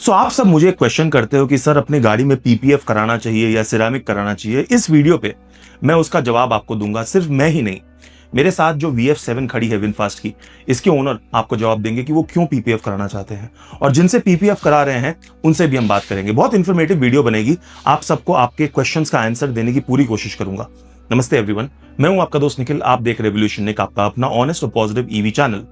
सो आप सब मुझे क्वेश्चन करते हो कि सर अपनी गाड़ी में पीपीएफ कराना चाहिए या सिरेमिक कराना चाहिए। इस वीडियो पे मैं उसका जवाब आपको दूंगा। सिर्फ मैं ही नहीं, मेरे साथ जो VF7 खड़ी है विनफास्ट की, इसके ओनर आपको जवाब देंगे कि वो क्यों पीपीएफ कराना चाहते हैं, और जिनसे पीपीएफ करा रहे हैं उनसे भी हम बात करेंगे। बहुत इंफॉर्मेटिव वीडियो बनेगी। आप सबको आपके क्वेश्चंस का आंसर देने की पूरी कोशिश करूंगा। नमस्ते एवरीवन, मैं हूं आपका दोस्त निखिल। आप देख रेवोल्यूशन, आपका अपना ऑनेस्ट और पॉजिटिव ईवी चैनल।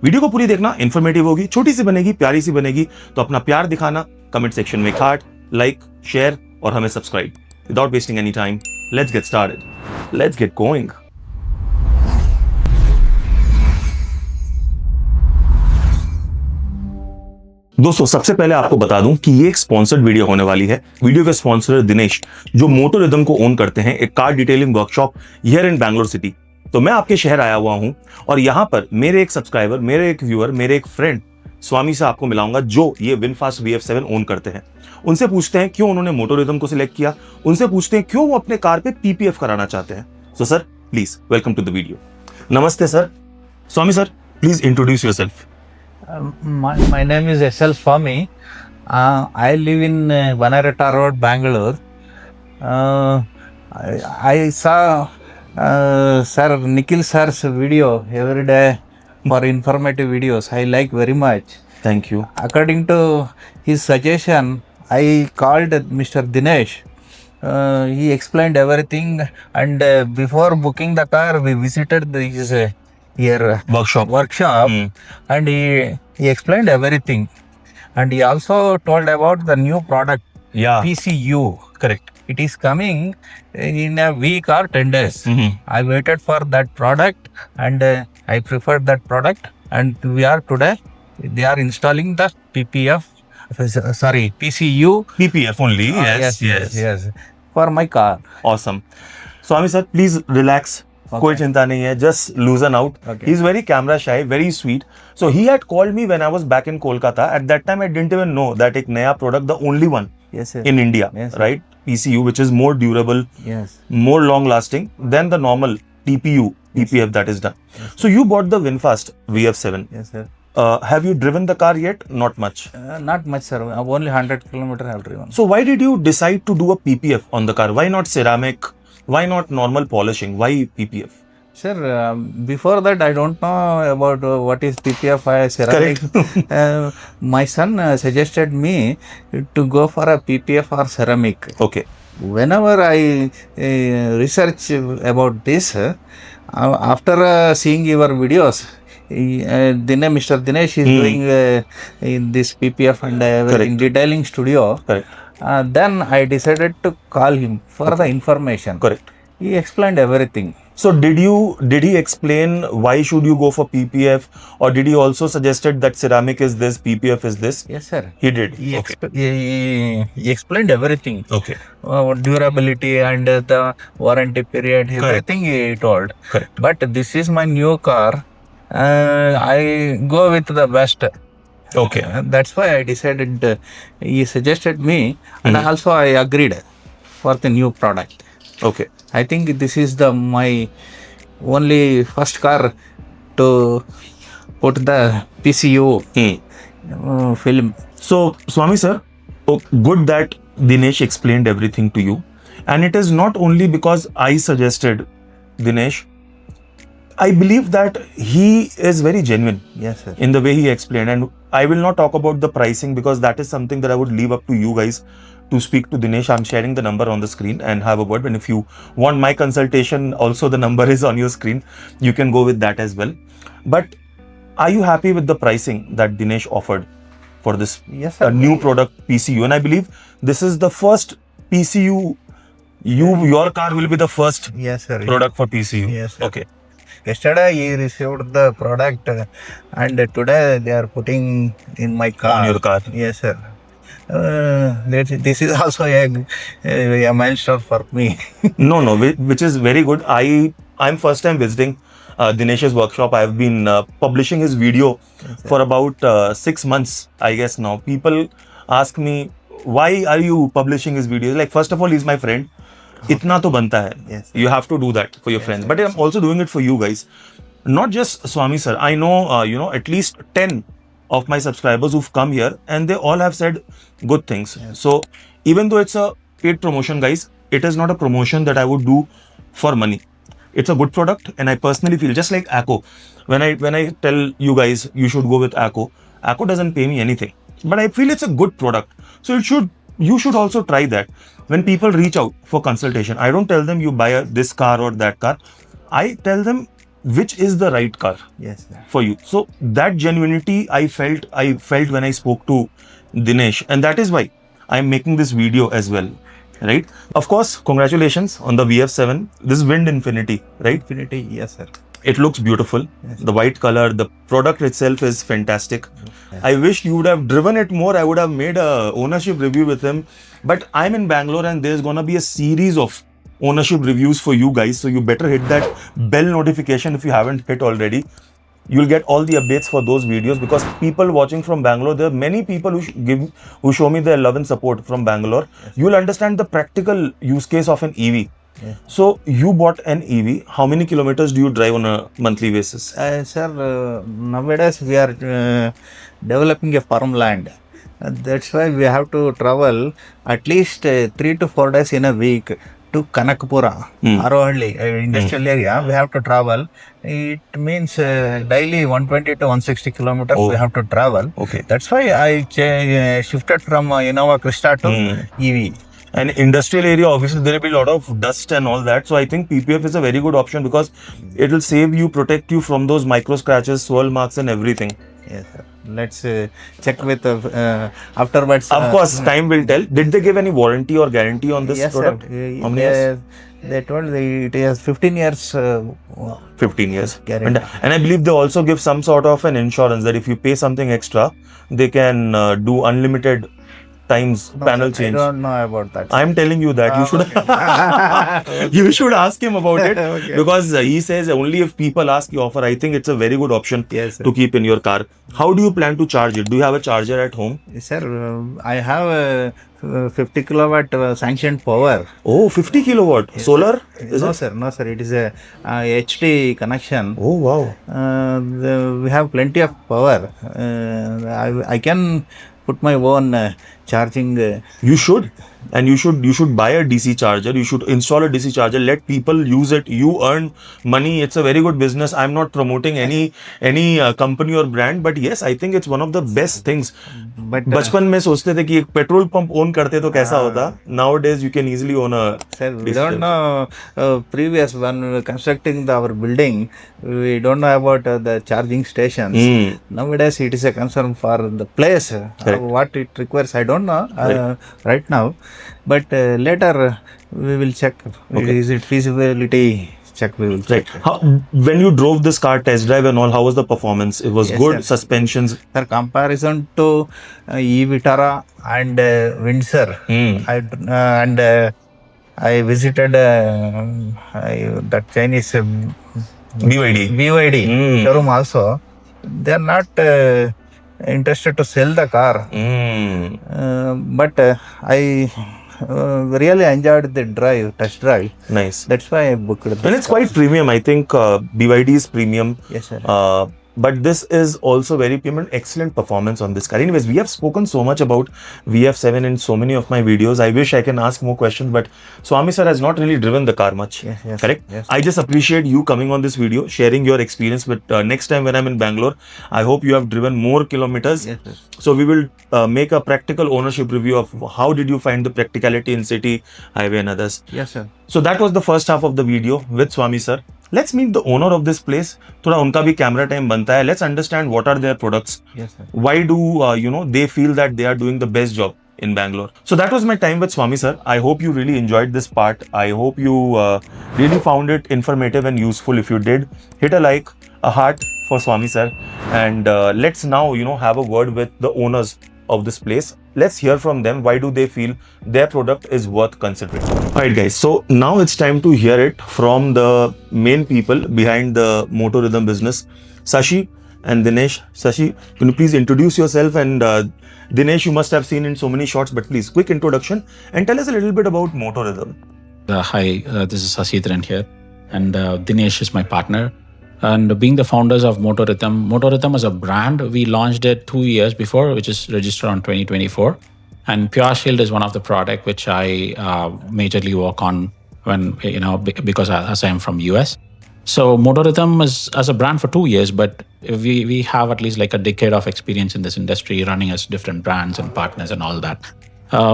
वीडियो को पूरी देखना, इंफॉर्मेटिव होगी, छोटी सी बनेगी, प्यारी सी बनेगी। तो अपना प्यार दिखाना, कमेंट सेक्शन में एक हार्ट, लाइक, शेयर और हमें subscribe. Without wasting any time, let's get started, let's get going. दोस्तों, सबसे पहले आपको बता दूं कि ये एक स्पॉन्सर्ड वीडियो होने वाली है। वीडियो के स्पॉन्सर दिनेश, जो मोटो रिदम को ओन करते हैं, एक car detailing workshop here in Bangalore city. तो मैं आपके शहर आया हुआ हूं और यहां पर मेरे एक सब्सक्राइबर, मेरे एक व्यूअर, मेरे एक फ्रेंड स्वामी से आपको मिलाऊंगा, जो ये विनफास्ट VF7 ओन करते हैं। उनसे पूछते हैं क्यों उन्होंने मोटो रिदम को सिलेक्ट किया, उनसे पूछते हैं क्यों वो अपने कार पे पीपीएफ कराना चाहते हैं। So sir, please welcome to the video. नमस्ते sir. Swami sir, please introduce yourself. My name is S.L. Swami. I live in Vanarata Road, Bangalore. I saw Sir Nikhil sir's video every day for informative videos. I like very much. Thank you. According to his suggestion, I called Mr. Dinesh. He explained everything, and before booking the car, we visited his here workshop and he explained everything, and he also told about the new product, PCU. Correct. It is coming in a week or 10 days. I waited for that product, and I preferred that product, and we are today they are installing the PCU. PPF only. Yes. For my car. Awesome. Swami sir, please relax. कोई चिंता नहीं है, just लूजन out. He is very camera शाई, very sweet. So he had called me when I was back in Kolkata. At that time I didn't even know that एक नया product, the only one in India, right? PCU, which is more durable, more long lasting than the normal TPU, PPF that is done. So you bought the VinFast VF7. Yes, sir. Have you driven the car yet? Not much. Not much, sir. Only 100 kilometers I have driven. So why did you decide to do a PPF on the car? Why not ceramic? Why not normal polishing? Why PPF? Sir, before that I don't know about what is PPF ceramic. My son suggested me to go for a PPF or ceramic. Okay. Whenever I research about this, after seeing your videos, Mr. Dinesh is doing in this PPF and everything, detailing studio. Correct. Then I decided to call him for the information. Correct. He explained everything. So did he explain why should you go for PPF, or did he also suggested that ceramic is this, PPF is this? Yes, sir. He did. He explained everything. Okay. Durability and the warranty period, everything he told. Correct. But this is my new car. I go with the best. Okay. That's why I decided. He suggested me, and also I agreed for the new product. Okay. I think this is my only first car to put the PCU film. So Swami sir, good that Dinesh explained everything to you, and it is not only because I suggested Dinesh. I believe that he is very genuine. Yes, sir. In the way he explained, and I will not talk about the pricing because that is something that I would leave up to you guys to speak to Dinesh. I'm sharing the number on the screen and have a word. And if you want my consultation, also the number is on your screen. You can go with that as well. But are you happy with the pricing that Dinesh offered for this new product PCU? And I believe this is the first PCU. Your car will be the first product for PCU. Yes, sir. Okay. Yesterday he received the product, and today they are putting in my car. On your car. Yes, sir. This is also a milestone for me. No, which is very good. I'm first time visiting Dinesh's workshop. I have been publishing his video for about 6 months, I guess now. People ask me, why are you publishing his videos? Like, first of all, he's my friend. Itna to banta hai. Yes. You have to do that for your friends. But I'm also doing it for you guys. Not just Swami sir. I know, at least 10 of my subscribers who've come here, and they all have said good things. Yes. So even though it's a paid promotion, guys, it is not a promotion that I would do for money. It's a good product, and I personally feel just like Acco. When I tell you guys you should go with Acco doesn't pay me anything, but I feel it's a good product. So you should also try that. When people reach out for consultation, I don't tell them you buy this car or that car. I tell them which is the right car Yes, sir. for you. So that genuinity I felt when I spoke to Dinesh, and that is why I'm making this video as well. Right? Of course, congratulations on the VF7. This is Wind Infinity, right? Infinity, yes, sir. It looks beautiful. Yes. The white color, the product itself is fantastic. Yes. I wish you would have driven it more. I would have made a ownership review with him. But I'm in Bangalore, and there's gonna be a series of ownership reviews for you guys. So you better hit that bell notification if you haven't hit already. You'll get all the updates for those videos, because people watching from Bangalore, there are many people who show me their love and support from Bangalore. Yes. You'll understand the practical use case of an EV. Yeah. So you bought an EV. How many kilometers do you drive on a monthly basis? Sir, nowadays we are developing a farmland. That's why we have to travel at least 3 to 4 days in a week to Kanakpura, Arohalli, industrial area. We have to travel. It means daily 120 to 160 kilometers we have to travel. Okay. That's why I shifted from Innova Krista to EV. And industrial area, obviously there will be a lot of dust and all that. So I think PPF is a very good option, because it will save you, protect you from those micro scratches, swirl marks and everything. Yes, sir. Let's check with afterwards. Of course, time will tell. Did they give any warranty or guarantee on this Yes, product? sir. How many years? They told it has 15 years. 15 years. Guarantee. And I believe they also give some sort of an insurance that if you pay something extra, they can do unlimited times panel change. I don't know about that. I'm telling you that you should you should ask him about it. Okay. Because he says only if people ask you offer. I think it's a very good option Yes, sir. to keep in your car. How do you plan to charge it? Do you have a charger at home? Sir, I have a 50 kilowatt sanctioned power. Oh, 50 kilowatt. Yes, Solar? Sir. No, sir. It is a HD connection. Oh, wow. We have plenty of power. I can put my own charging. You should. And you should buy a DC charger. You should install a DC charger. Let people use it. You earn money. It's a very good business. I'm not promoting any company or brand, but yes, I think it's one of the best things. But बचपन में सोचते थे कि एक petrol pump own करते तो कैसा होता. Nowadays you can easily own a. sir, we don't know previous when constructing our building, we don't know about the charging stations. Nowadays it is a concern for the place. What it requires, I don't know right now. But later we will check. Okay. Is it feasibility? Check, we will check. Right. When you drove this car test drive and all, how was the performance? It was Yes, good. sir. Suspensions. Sir, comparison to e-Vitara and Windsor, I visited that Chinese BYD showroom also. They are not interested to sell the car, but I really enjoyed the test drive. Nice. That's why I booked it. And it's quite premium. I think BYD is premium. Yes, sir. But this is also very premium. Excellent performance on this car. Anyways, we have spoken so much about VF7 in so many of my videos. I wish I can ask more questions, but Swami sir has not really driven the car much. Yes, Correct? Yes. I just appreciate you coming on this video, sharing your experience. But next time when I'm in Bangalore, I hope you have driven more kilometers. Yes, sir. So we will make a practical ownership review of how did you find the practicality in city, highway and others. Yes, sir. So that was the first half of the video with Swami sir. Let's meet the owner of this place. थोड़ा उनका भी camera time बनता है. Let's understand what are their products. Yes, sir. Why do they feel that they are doing the best job in Bangalore? So that was my time with Swami sir. I hope you really enjoyed this part. I hope you really found it informative and useful. If you did, hit a like, a heart for Swami sir, and let's now have a word with the owners of this place. Let's hear from them. Why do they feel their product is worth considering? Alright guys, so now it's time to hear it from the main people behind the Moto Rythm business, Sashi and Dinesh. Sashi, can you please introduce yourself? And Dinesh, you must have seen in so many shots, but please, quick introduction and tell us a little bit about Moto Rythm. Hi, this is Sasitran here, and Dinesh is my partner. and being the founders of Moto Rythm. Moto Rythm is a brand. We launched it 2 years before, which is registered on 2024. And Pure Shield is one of the product which I majorly work on when, because as I am from US. So Moto Rythm is as a brand for 2 years, but we have at least like a decade of experience in this industry, running as different brands and partners and all that.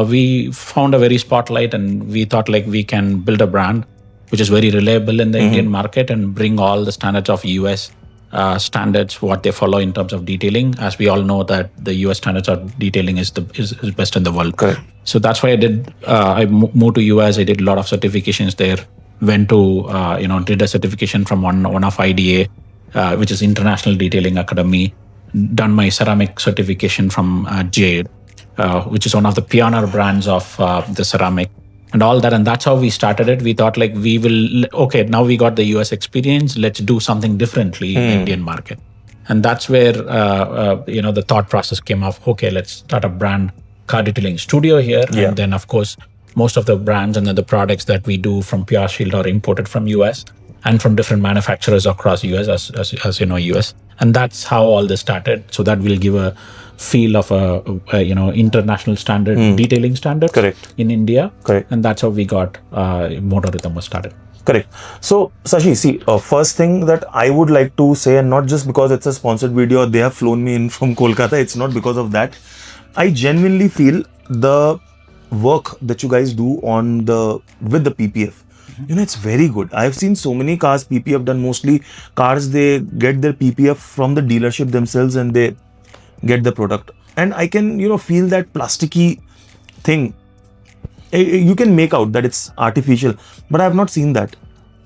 We found a very spotlight, and we thought like we can build a brand which is very reliable in the Indian market and bring all the standards of US standards, what they follow in terms of detailing. As we all know that the US standards of detailing is best in the world. Correct. So that's why I moved to US. I did a lot of certifications there. Went to, did a certification from one of IDA, which is International Detailing Academy. Done my ceramic certification from Jade, which is one of the pioneer brands of the ceramic and all that. And that's how we started it. We thought like now we got the US experience. Let's do something differently in the Indian market. And that's where, the thought process came of, okay, let's start a brand car detailing studio here. Yeah. And then of course, most of the brands and the products that we do from Pure Shield are imported from US and from different manufacturers across US, as you know, US. And that's how all this started. So that will give a feel of a international standard detailing standards. Correct. In India. Correct. And that's how we got Moto Rythm was started. Correct. So, Sashi, see, first thing that I would like to say, and not just because it's a sponsored video, they have flown me in from Kolkata, it's not because of that. I genuinely feel the work that you guys do with the PPF, it's very good. I've seen so many cars PPF done. Mostly cars, they get their PPF from the dealership themselves and they get the product. And I can, feel that plasticky thing. You can make out that it's artificial, but I have not seen that.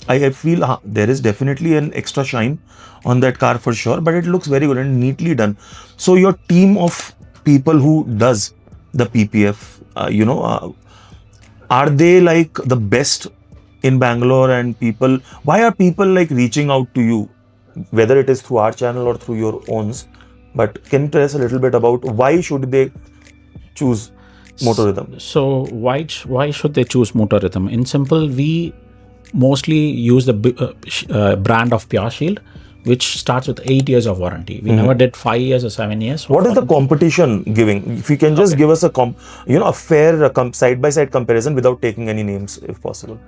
I feel there is definitely an extra shine on that car for sure, but it looks very good and neatly done. So your team of people who does the PPF, are they like the best in Bangalore? And why are people like reaching out to you, whether it is through our channel or through your owns? But can you tell us a little bit about why should they choose Moto Rythm? So why should they choose Moto Rythm? In simple, we mostly use the brand of Pure Shield, which starts with 8 years of warranty. We never did 5 years or 7 years. What is the competition giving? If you can just give us a fair side-by-side comparison without taking any names, if possible.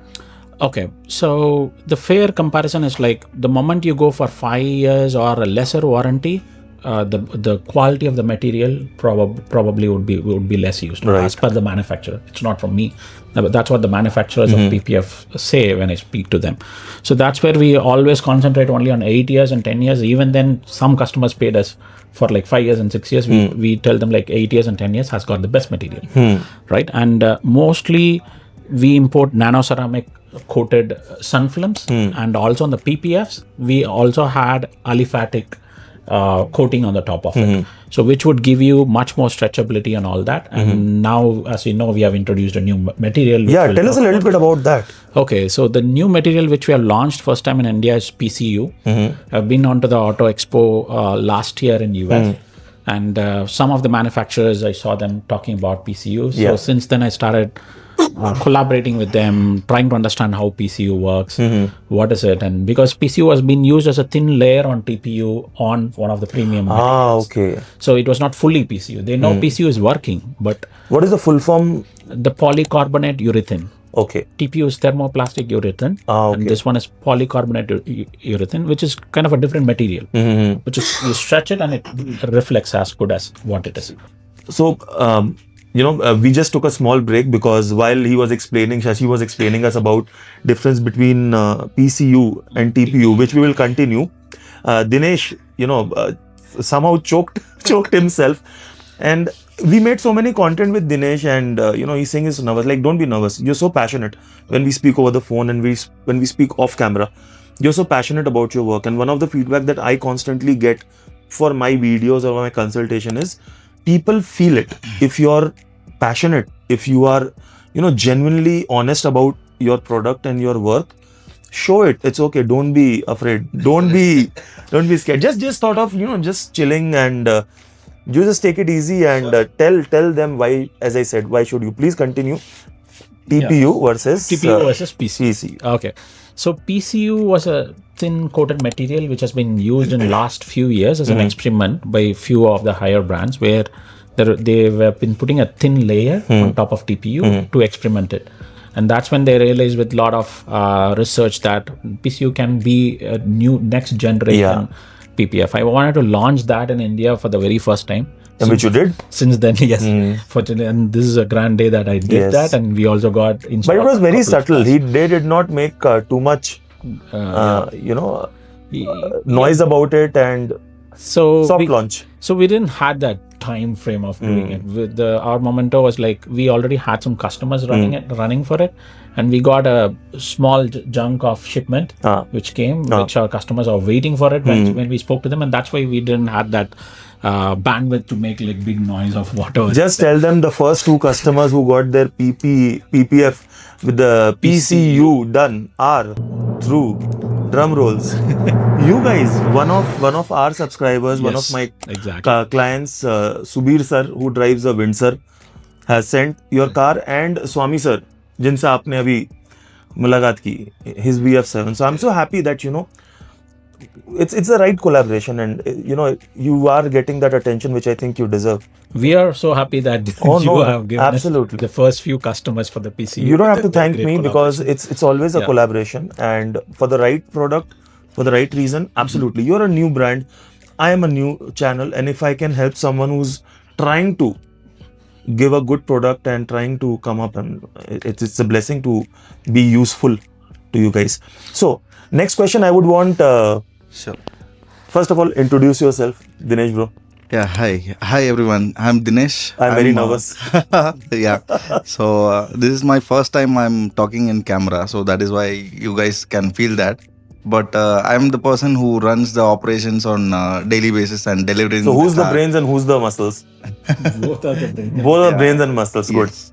Okay, so the fair comparison is like the moment you go for 5 years or a lesser warranty, the quality of the material probably would be less used, right, as per the manufacturer. It's not from me, but that's what the manufacturers of PPF say when I speak to them. So that's where we always concentrate only on 8 years and 10 years. Even then, some customers paid us for like 5 years and 6 years. We tell them like 8 years and 10 years has got the best material, right? And mostly we import nano ceramic coated sun films, and also on the PPFs we also had aliphatic coating on the top of it, so which would give you much more stretchability and all that. And now, as you know, we have introduced a new material. Yeah, tell us a little bit about that. Okay, so the new material which we have launched first time in India is PCU. I've been onto the Auto Expo last year in US, and some of the manufacturers, I saw them talking about PCU. So since then I started collaborating with them, trying to understand how PCU works, what is it, and because PCU has been used as a thin layer on TPU on one of the premium materials. Okay. So it was not fully PCU. They know PCU is working, but what is the full form? The polycarbonate urethane. Okay. TPU is thermoplastic urethane, okay, and this one is polycarbonate urethane, which is kind of a different material, which is you stretch it and it reflects as good as what it is. So, we just took a small break because while Shashi was explaining us about difference between PCU and TPU, which we will continue. Dinesh, somehow choked himself, and we made so many content with Dinesh, and he's saying he's nervous. Like, don't be nervous. You're so passionate when we speak over the phone and when we speak off camera. You're so passionate about your work, and one of the feedback that I constantly get for my videos or my consultation is people feel it. If you're passionate, if you are, genuinely honest about your product and your work, show it. It's okay. Don't be afraid. Don't be scared. Just thought of, just chilling, and you just take it easy and tell them why. As I said, why should you please continue? TPU versus PC. Okay. So PCU was a thin coated material which has been used in last few years as an experiment by few of the higher brands, where they've been putting a thin layer on top of TPU to experiment it. And that's when they realized with a lot of research that PCU can be a new next generation PPF. I wanted to launch that in India for the very first time. And which you did? Since then, yes. Fortunately, and this is a grand day that I did that, and we also got in But it stock was very a couple of subtle. cars. They did not make too much, noise about it, and So soft we, launch. so we didn't had that time frame of doing it. With our Momento was like we already had some customers running for it, and we got a small junk of shipment which came, which our customers are waiting for it when we spoke to them, and that's why we didn't have that bandwidth to make like big noise of whatever. Just tell them the first 2 customers who got their PPF with the PCU done are through drum rolls. You guys, one of our subscribers, one of my clients, Subir sir, who drives a Windsor, has sent your car, and Swami sir, जिनसे आपने अभी मुलाकात की, his VF7. So I'm so happy that it's the right collaboration, and you are getting that attention which I think you deserve. We are so happy that you have given us the first few customers for the PCU. You don't have to thank me, because it's always a collaboration, and for the right product, for the right reason, absolutely. You're a new brand, I am a new channel, and if I can help someone who's trying to give a good product and trying to come up, and it's a blessing to be useful to you guys. So next question I would want, Sure. First of all, introduce yourself, Dinesh bro. Yeah, hi everyone. I'm Dinesh. I'm very nervous. Yeah. So this is my first time I'm talking in camera, so that is why you guys can feel that. But I'm the person who runs the operations on daily basis and delivering. So who's the brains and who's the muscles? Both are the brains. Both are brains and muscles. Good. Yes.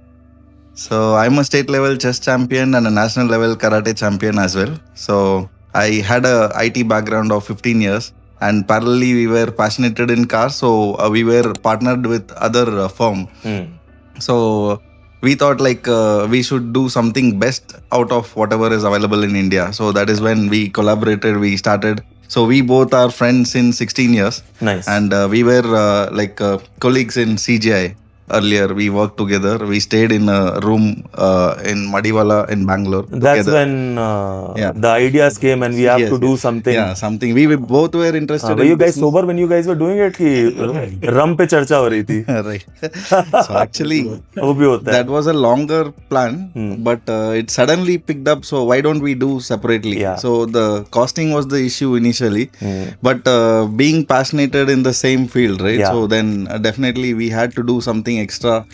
So I'm a state level chess champion and a national level karate champion as well. So I had a IT background of 15 years, and parallelly we were passionate in cars. So we were partnered with other firm. So we thought like we should do something best out of whatever is available in India. So that is when we collaborated, we started. So we both are friends in 16 years. Nice. And we were colleagues in CGI. Earlier, we worked together. We stayed in a room in Madiwala in Bangalore. That's together. when the ideas came, and we have to do something. Yeah, something. We both were interested. Were you guys sober when you guys were doing it? कि rum पे चर्चा हो रही थी. Right. So actually, that was a longer plan, but it suddenly picked up. So why don't we do separately? Yeah. So the costing was the issue initially, but being passionate in the same field, right? Yeah. So then definitely we had to do something extra,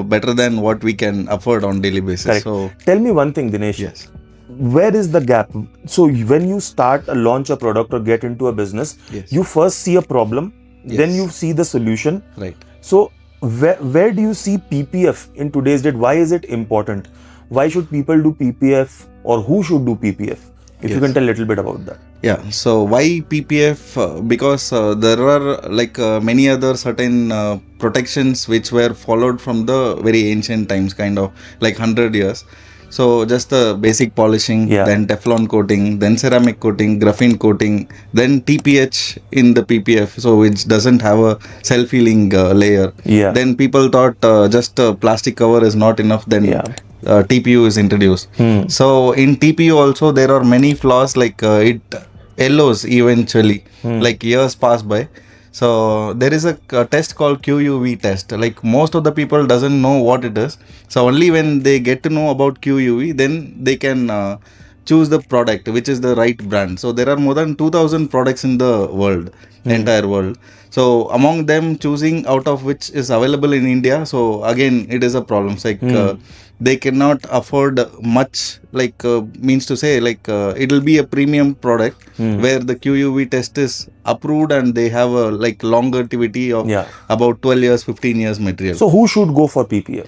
better than what we can afford on daily basis. Correct. So tell me one thing, Dinesh. Yes. Where is the gap? So when you launch a product or get into a business, you first see a problem, then you see the solution. Right. So where do you see PPF in today's date? Why is it important? Why should people do PPF, or who should do PPF? If you can tell a little bit about that. Yeah, so why PPF? Because there are many other certain protections which were followed from the very ancient times, kind of like 100 years. So just the basic polishing, then Teflon coating, then ceramic coating, graphene coating, then TPH in the PPF, so which doesn't have a self-healing layer. Then people thought just a plastic cover is not enough, then TPU is introduced. So in TPU also there are many flaws, like it yellows eventually, like years pass by. So there is a test called QUV test. Like most of the people doesn't know what it is. So only when they get to know about QUV, then they can choose the product which is the right brand. So there are more than 2,000 products in the world, entire world. So among them, choosing out of which is available in India. So again, it is a problem. It's like they cannot afford much, like means to say, like it will be a premium product where the QUV test is approved and they have a like longevity of about 12 years, 15 years material. So who should go for PPF?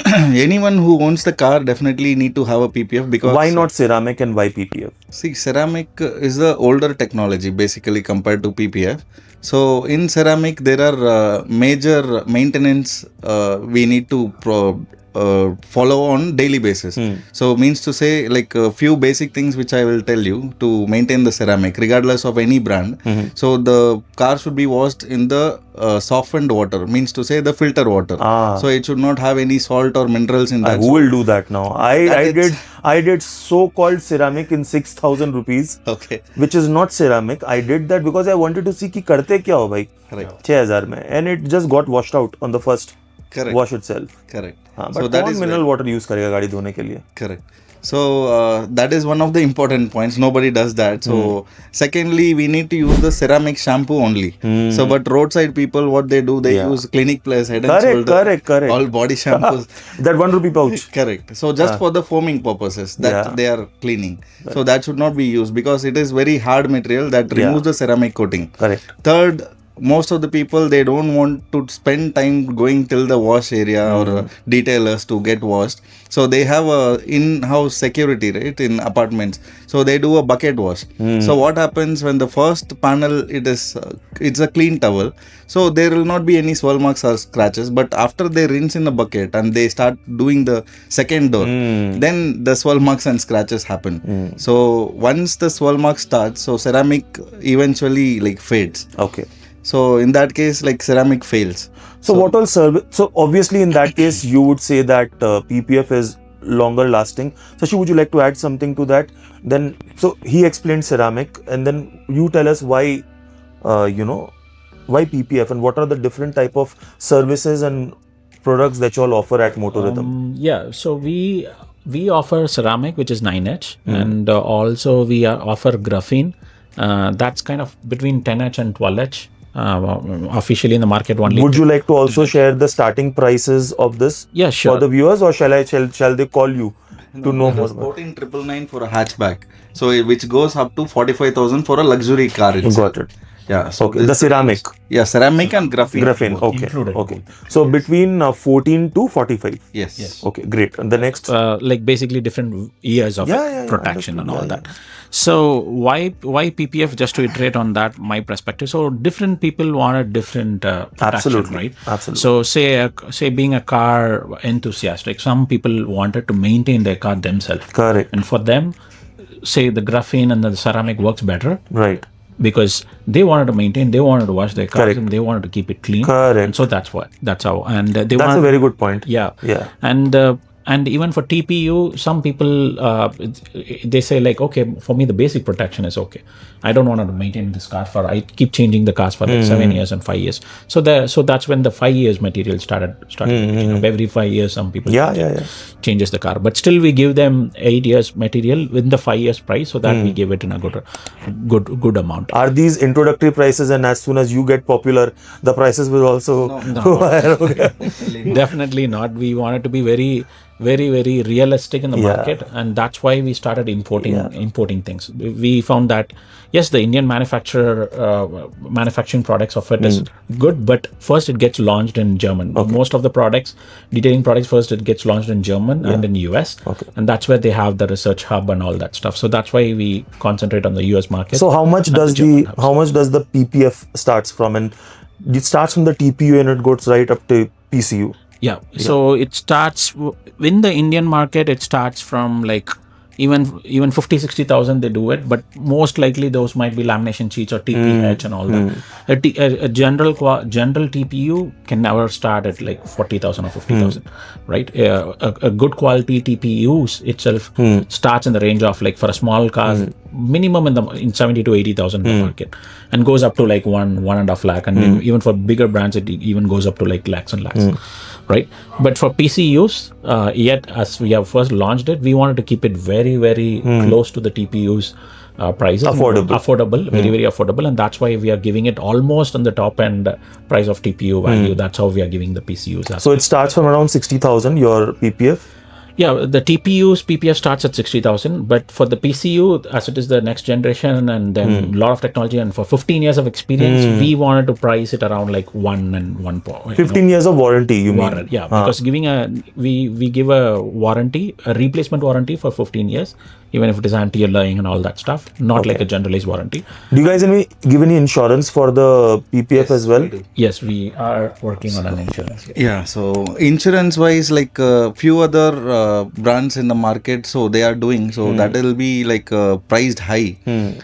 Anyone who owns the car definitely need to have a PPF, because why not ceramic and why PPF? See, ceramic is the older technology basically compared to PPF. So in ceramic there are major maintenance we need to follow on daily basis. So means to say, like a few basic things which I will tell you to maintain the ceramic regardless of any brand. So the car should be washed in the softened water, means to say the filter water. So it should not have any salt or minerals in that. Who will do that now? I did so-called ceramic in 6,000 rupees, Okay. which is not ceramic. I did that because I wanted to see कि करते क्या हो भाई Correct. 6,000 में, and it just got washed out on the first Correct. wash itself. Correct. हाँ, So but that कौन is mineral water use करेगा गाड़ी धोने के लिए? Correct. So that is one of the important points. Nobody does that. So secondly, we need to use the ceramic shampoo only. So but roadside people, what they do, they use Clinic Plus, Head and Shoulder, Correct. all body shampoos. That 1 rupee pouch. Correct. So just for the foaming purposes that they are cleaning. So that should not be used because it is very hard material that removes the ceramic coating. Correct. Third, most of the people, they don't want to spend time going till the wash area or detailers to get washed. So they have a in-house security, right, in apartments. So they do a bucket wash. So what happens when the first panel, it's a clean towel. So there will not be any swirl marks or scratches. But after they rinse in a bucket and they start doing the second door, then the swirl marks and scratches happen. So once the swirl mark starts, so ceramic eventually like fades. Okay. So in that case, like ceramic fails. So what all service? So obviously in that case, you would say that PPF is longer lasting. Sashi, would you like to add something to that? Then, so he explained ceramic, and then you tell us why, why PPF and what are the different type of services and products that you all offer at Moto Rythm? So we offer ceramic, which is 9H, and also we offer graphene. That's kind of between 10H and 12H. Officially in the market only. Would you like to also share the starting prices of this sure. for the viewers, or shall they call you to know more? 14,999 for a hatchback. So which goes up to 45,000 for a luxury car itself. Got it. Yeah. So Okay. The ceramic. Yeah, ceramic and graphene. Graphene. Okay. Included. Okay. So between 14 to 45. Yes. Okay. Great. And the next. Like basically different years of protection and all that. So why PPF? Just to iterate on that, my perspective. So different people want a different protection, Absolutely. right? Absolutely. So say being a car enthusiast, like some people wanted to maintain their car themselves. Correct. And for them, say the graphene and the ceramic works better. Right. Because they wanted to maintain, they wanted to wash their cars, Correct. and they wanted to keep it clean. Correct. And so that's how. And they That's a very good point. Yeah. Yeah. And even for TPU, some people they say like, okay, for me the basic protection is okay. I don't want to maintain this car I keep changing the cars for like 7 years and 5 years. So that's when the 5 years material started. Every 5 years, some people changes the car, but still we give them 8 years material with the 5 years price, so that we give it in a good amount. Are these introductory prices, and as soon as you get popular, the prices will also go higher? Okay. Definitely not. We wanted to be very realistic in the market, and that's why we started importing things. We found that yes, the Indian manufacturing products of it is good, but first it gets launched in German. Most of the detailing products, first it gets launched in German and in US, and that's where they have the research hub and all that stuff. So that's why we concentrate on the US market. So how much does the PPF starts from? And it starts from the TPU and it goes right up to PCU. Yeah. So it starts in the Indian market. It starts from like even 50,000-60,000 they do it, but most likely those might be lamination sheets or TPH and all that. A general TPU can never start at like 40,000 or 50,000, right? A good quality TPU itself starts in the range of like for a small car minimum in 70 to 80,000 in the market, and goes up to like 1.5 lakh, and even for bigger brands it even goes up to like lakhs and lakhs. Right, but for PCUs, yet as we have first launched it, we wanted to keep it very close to the TPUs prices, affordable, very affordable, and that's why we are giving it almost on the top end price of TPU value. That's how we are giving the PCUs. So it starts from around 60,000. Your PPF. Yeah, the PPF starts at 60,000, but for the PCU, as it is the next generation and then a lot of technology, and for 15 years of experience, we wanted to price it around like 1 and 1. 15 years of warranty, you mean? Yeah, because we give a warranty, a replacement warranty for 15 years. even if it is anti-alloying and all that stuff, not like a generalized warranty. Do you guys give any insurance for the PPF as well? We do. Yes, we are working on an insurance. Yeah, so insurance wise, like few other brands in the market, so they are doing, so that will be like priced high.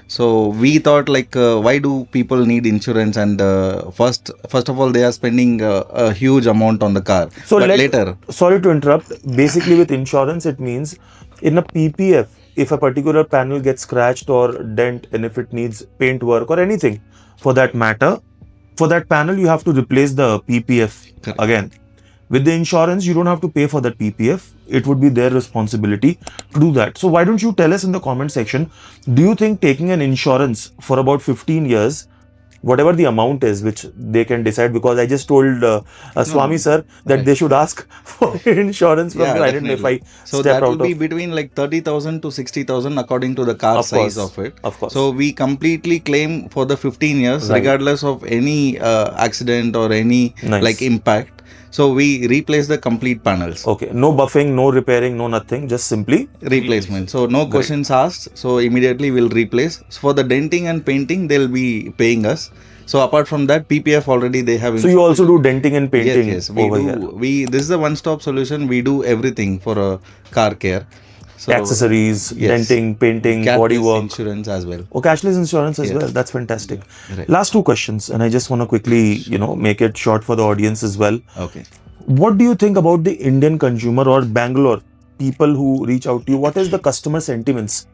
So we thought like why do people need insurance? And first of all, they are spending a huge amount on the car. So but later, sorry to interrupt. Basically, with insurance, it means in a PPF, if a particular panel gets scratched or dent, and if it needs paint work or anything, for that matter, for that panel, you have to replace the PPF Correct. again. With the insurance, you don't have to pay for that PPF. It would be their responsibility to do that. So why don't you tell us in the comment section, do you think taking an insurance for about 15 years, whatever the amount is, which they can decide, because I just told Swami sir that they should ask for insurance from you. I didn't know if I so stepped that will out be of... between like 30,000 to 60,000 according to the car Of size course. of it. Of course. So we completely claim for the 15 years, Right. regardless of any accident or any Nice. like impact. So we replace the complete panels. Okay, no buffing, no repairing, no nothing, just simply... Replacement. So no questions asked. So immediately we'll replace. So for the denting and painting, they'll be paying us. So apart from that, PPF already they have. So you also do denting and painting Yes, we over do. here? This is a one-stop solution. We do everything for a car care. So Accessories, yes. denting, painting, Cashless body work. insurance as well. Oh, cashless insurance as Yes. well. That's fantastic. Right. Last two questions, and I just want to quickly, make it short for the audience as well. Okay. What do you think about the Indian consumer or Bangalore people who reach out to you? What is the customer sentiments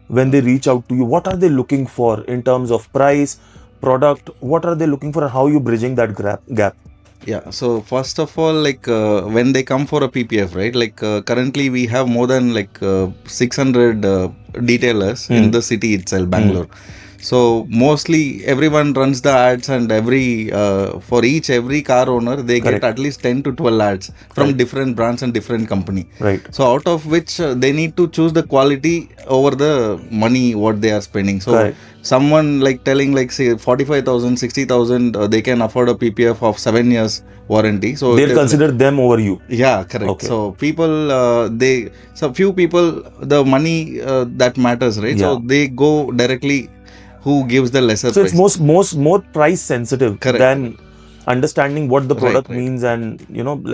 when they reach out to you? What are they looking for in terms of price, product? What are they looking for, and how are you bridging that gap? Yeah, so first of all, like when they come for a PPF, right? Like currently we have more than like 600 detailers in the city itself, Bangalore. So mostly everyone runs the ads, and for every car owner they Correct. get at least 10 to 12 ads from different brands and different company. Right. So out of which they need to choose the quality over the money what they are spending. So Correct. someone like telling like say 45,000, 60,000, they can afford a PPF of 7 years warranty. So They'll consider them over you. yeah, correct. Okay. So people, few people, the money that matters, right? Yeah. So they go directly who gives the lesser So price. it's more price sensitive Correct. than understanding what the product Right. means, and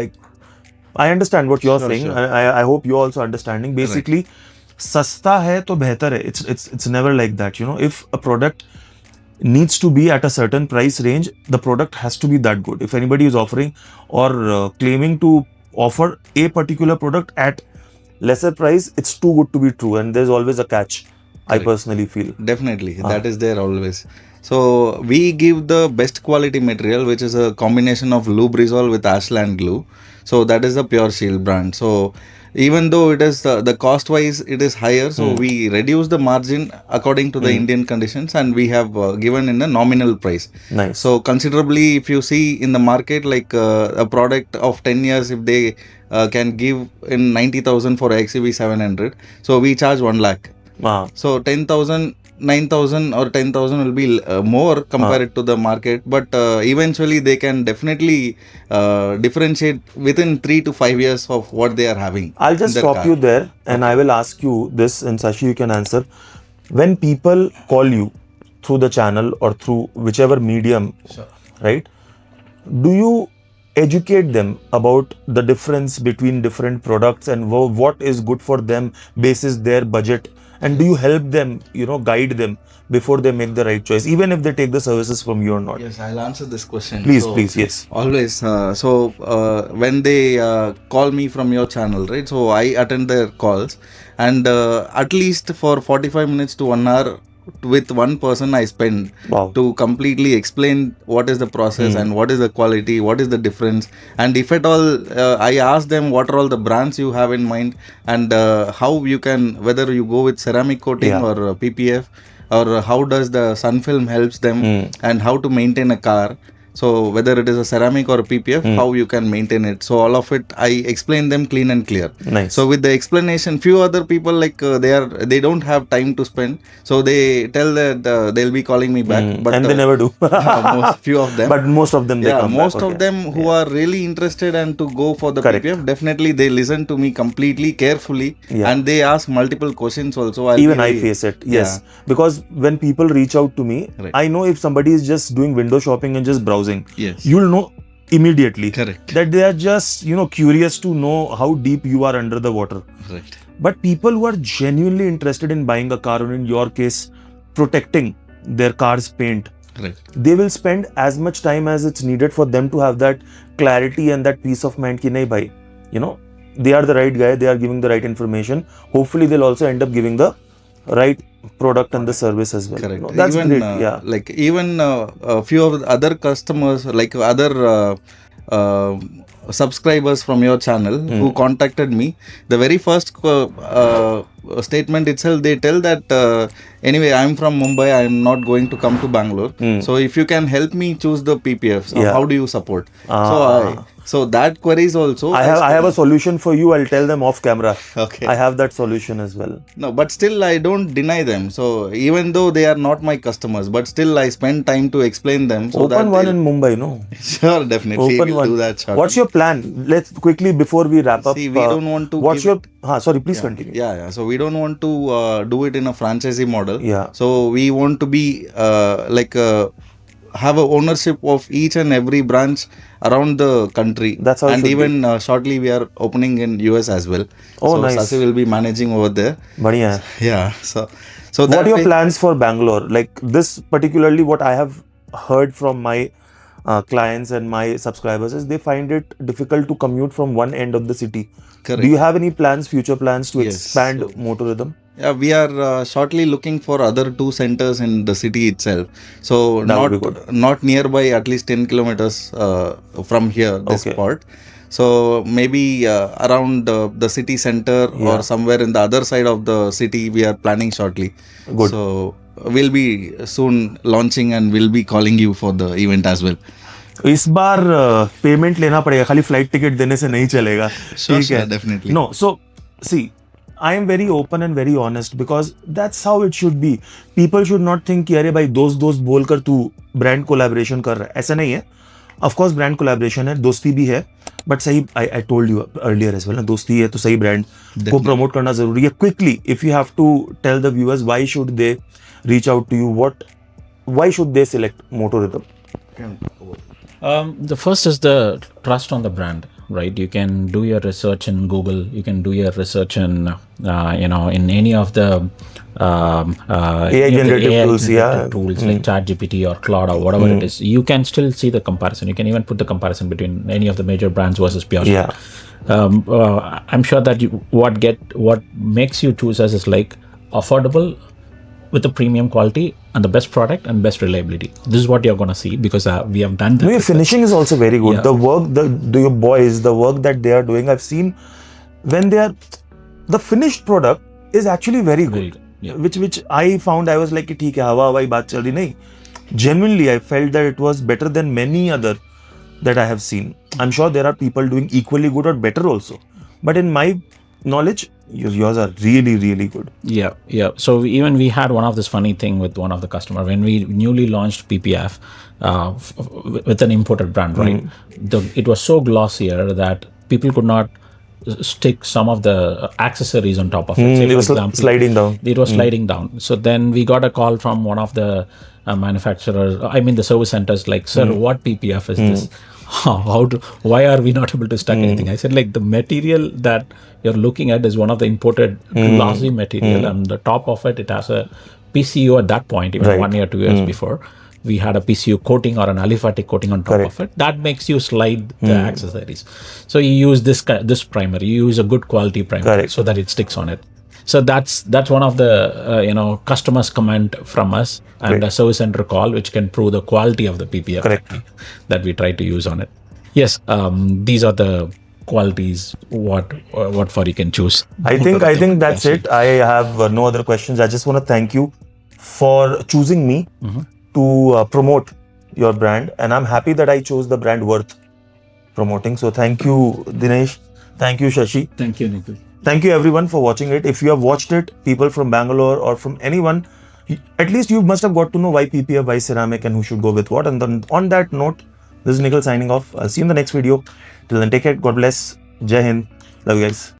like I understand what you're Sure, saying. sure. I hope you're also understanding. Basically, सस्ता है तो बेहतर है. It's never like that. If a product needs to be at a certain price range, the product has to be that good. If anybody is offering or claiming to offer a particular product at lesser price, it's too good to be true, and there's always a catch. I personally feel. Definitely, that is there always. So we give the best quality material, which is a combination of Lubrizol with Ashland glue. So that is the Pure Shield brand. So even though it is the cost wise it is higher, so we reduce the margin according to the Indian conditions, and we have given in a nominal price. Nice. So considerably, if you see in the market, like a product of 10 years, if they can give in 90,000 for XUV 700, so we charge 1 lakh. So 10,000, 9,000 or 10,000 will be more compared to the market, but eventually they can definitely differentiate within 3 to 5 years of what they are having. I'll just in their stop car. you there, and I will ask you this, and Sashi, you can answer. When people call you through the channel or through whichever medium, right? Do you educate them about the difference between different products and what is good for them basis their budget? And do you help them, guide them before they make the right choice, even if they take the services from you or not? Yes, I'll answer this question. Please, yes. Always. When they call me from your channel, right? So I attend their calls, and at least for 45 minutes to 1 hour with one person I spend to completely explain what is the process and what is the quality, what is the difference, and if at all I ask them what are all the brands you have in mind, and how you can, whether you go with ceramic coating or PPF, or how does the sun film helps them, and how to maintain a car. So whether it is a ceramic or a PPF, how you can maintain it. So all of it, I explain them clean and clear. Nice. So with the explanation, few other people like they don't have time to spend. So they tell that they'll be calling me back, but and they never do. few of them. But most of them, they come most back. of Okay. them who are really interested and to go for the Correct. PPF, definitely they listen to me completely carefully, and they ask multiple questions also. Even I face it, yes. Because when people reach out to me, I know if somebody is just doing window shopping and just browsing, you'll know immediately that they are just, curious to know how deep you are under the water. Right. But people who are genuinely interested in buying a car, or in your case, protecting their car's paint, they will spend as much time as it's needed for them to have that clarity and that peace of mind ki nahi bhai, they are the right guy, they are giving the right information. Hopefully they'll also end up giving the right product and the service as well. Correct. That's even, great. Like even a few of the other customers, like other subscribers from your channel who contacted me, the very first statement itself, they tell that anyway, I'm from Mumbai, I'm not going to come to Bangalore. So if you can help me choose the PPF, how do you support? So that queries also. I have a solution for you. I'll tell them off camera. Okay. I have that solution as well. No, but still I don't deny them. So even though they are not my customers, but still I spend time to explain them. So Open one in Mumbai, no? Sure, definitely. Open We'll one. do that shortly. What's your plan? Let's quickly, before we wrap up. See, we don't want to. What's your? Sorry, please continue. Yeah. So we don't want to do it in a franchisee model. Yeah. So we want to be have a ownership of each and every branch around the country. That's how it and should even shortly we are opening in US as well. Oh, so nice. Sasi will be managing over there. Badhiya hai. Yeah. So what are your plans for Bangalore? Like this particularly, what I have heard from my clients and my subscribers is they find it difficult to commute from one end of the city. Correct. Do you have any plans, future plans to Yes. expand Moto Rythm? Yeah, we are shortly looking for other 2 centers in the city itself. So not nearby, at least 10 kilometers from here, this part. So maybe around the city center or somewhere in the other side of the city, we are planning shortly. Good. So we'll be soon launching and we'll be calling you for the event as well. इस बार payment लेना पड़ेगा, खाली flight ticket देने से नहीं चलेगा. ठीक है, definitely. No, so see, I am very open and very honest because that's how it should be. People should not think कि अरे भाई दोस्त बोलकर तू ब्रांड कोलैबोरेशन कर रहा है. ऐसा नहीं है. Of course ब्रांड कोलैबोरेशन है, दोस्ती भी है, बट सही I told you earlier as well, ना दोस्ती है तो सही ब्रांड को प्रमोट करना जरूरी है. Quickly, if you have to tell the viewers why should they reach out to you, why should they select Moto Rythm? The first is the trust on the brand, right? You can do your research in Google. You can do your research in, in any of the AI generative tools like ChatGPT or Claude or whatever it is. You can still see the comparison. You can even put the comparison between any of the major brands versus Pure. Yeah. I'm sure that what makes you choose us is like affordable with the premium quality and the best product and best reliability. This is what you're going to see because we have done that. No, your finishing is also very good. Yeah. The work, your boys, the work that they are doing, I've seen when the finished product is actually very good. Yeah. Which I found, I was like, ठीक है, हवा हवाई बात चल रही नहीं. Genuinely, I felt that it was better than many other that I have seen. I'm sure there are people doing equally good or better also. But in my knowledge, yours are really, really good. Yeah. So we had one of this funny thing with one of the customer when we newly launched PPF with an imported brand, right? It was so glossier that people could not stick some of the accessories on top of it. It was sliding down. It was sliding down. So then we got a call from one of the manufacturers, the service centers, like, sir, what PPF is this? Why are we not able to stack anything? I said, like, the material that you're looking at is one of the imported glossy material, and the top of it has a PCU at that point, even 1 year, 2 years before. We had a PCU coating or an aliphatic coating on top of it. That makes you slide the accessories. So you use this primer. You use a good quality primer so that it sticks on it. So that's one of the customers comment from us and a service center call, which can prove the quality of the PPF that we try to use on it. Yes, these are the qualities. What for you can choose. I think that's it. I have no other questions. I just want to thank you for choosing me to promote your brand, and I'm happy that I chose the brand worth promoting. So thank you, Dinesh. Thank you, Shashi. Thank you, Nikhil. Thank you everyone for watching it. If you have watched it, people from Bangalore or from anyone, at least you must have got to know why PPF, why ceramic, and who should go with what. And then on that note, this is Nikhil signing off. I'll see you in the next video. Till then, take care. God bless. Jai Hind. Love you guys.